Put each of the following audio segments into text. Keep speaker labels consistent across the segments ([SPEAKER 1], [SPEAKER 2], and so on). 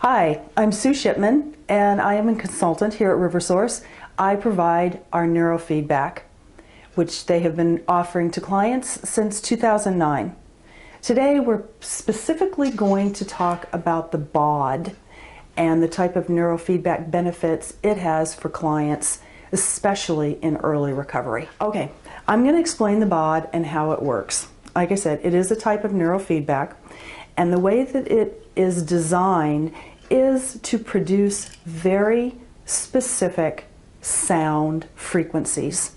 [SPEAKER 1] Hi, I'm Sue Shipman, and I am a consultant here at RiverSource. I provide our Neurofeedback, which they have been offering to clients since 2009. Today, we're specifically going to talk about the Baud and the type of neurofeedback benefits it has for clients, especially in early recovery. Okay, I'm going to explain the Baud and how it works. Like I said, it is a type of neurofeedback, and the way that it is designed is to produce very specific sound frequencies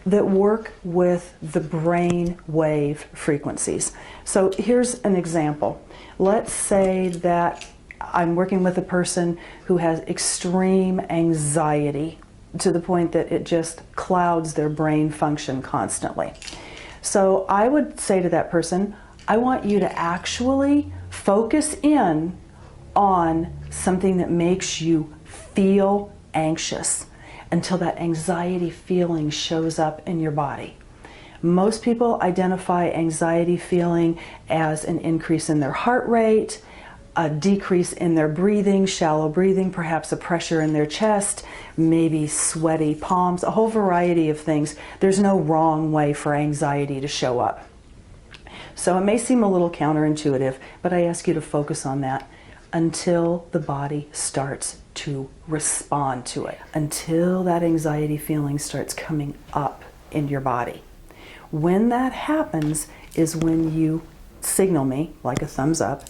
[SPEAKER 1] that work with the brain wave frequencies. So here's an example. Let's say that I'm working with a person who has extreme anxiety to the point that it just clouds their brain function constantly. So I would say to that person, I want you to actually focus in on something that makes you feel anxious until that anxiety feeling shows up in your body. Most people identify anxiety feeling as an increase in their heart rate, a decrease in their breathing, shallow breathing, perhaps a pressure in their chest, maybe sweaty palms, a whole variety of things. There's no wrong way for anxiety to show up. So it may seem a little counterintuitive, but I ask you to focus on that until the body starts to respond to it, until that anxiety feeling starts coming up in your body. When that happens is when you signal me, like a thumbs up,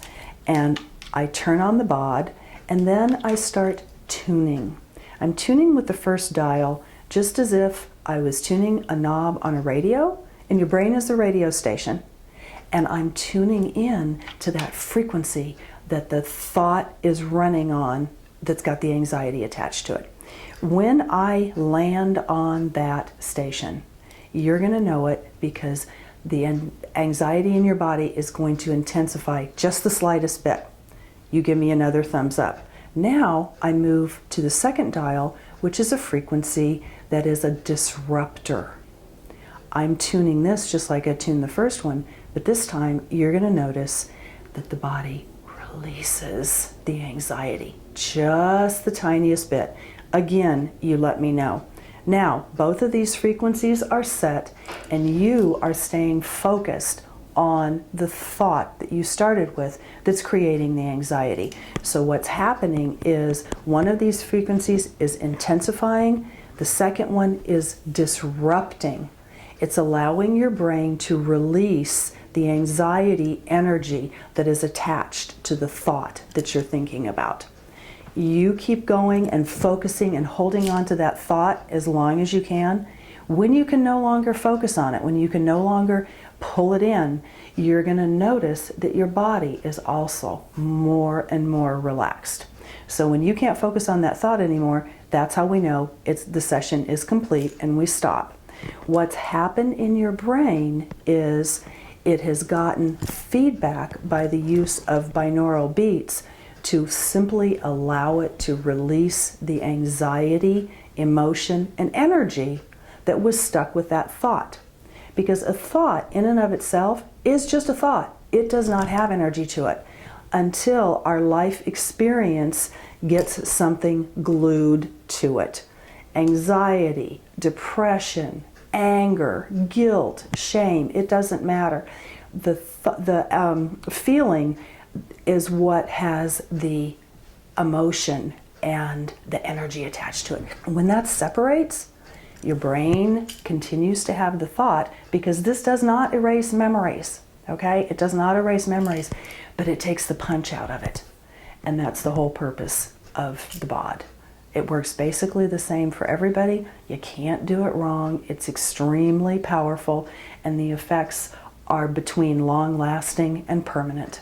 [SPEAKER 1] and I turn on the Baud, and then I start tuning. I'm tuning with the first dial, just as if I was tuning a knob on a radio, and your brain is the radio station, and I'm tuning in to that frequency that the thought is running on that's got the anxiety attached to it. When I land on that station, you're going to know it because the anxiety in your body is going to intensify just the slightest bit. You give me another thumbs up. Now I move to the second dial, which is a frequency that is a disruptor. I'm tuning this just like I tuned the first one, but this time you're going to notice that the body releases the anxiety just the tiniest bit. Again, you let me know. Now, both of these frequencies are set, and you are staying focused on the thought that you started with that's creating the anxiety. So what's happening is one of these frequencies is intensifying, the second one is disrupting. It's allowing your brain to release the anxiety energy that is attached to the thought that you're thinking about. You keep going and focusing and holding on to that thought as long as you can. When you can no longer focus on it, when you can no longer pull it in, you're going to notice that your body is also more and more relaxed. So when you can't focus on that thought anymore, that's how we know the session is complete and we stop. What's happened in your brain is it has gotten feedback by the use of binaural beats to simply allow it to release the anxiety, emotion, and energy that was stuck with that thought. Because a thought in and of itself is just a thought. It does not have energy to it until our life experience gets something glued to it. Anxiety, depression, anger, guilt, shame, it doesn't matter. The feeling is what has the emotion and the energy attached to it. When that separates, your brain continues to have the thought, because this does not erase memories, okay? It does not erase memories, but it takes the punch out of it. And that's the whole purpose of the Baud. It works basically the same for everybody. You can't do it wrong. It's extremely powerful, and the effects are between long-lasting and permanent.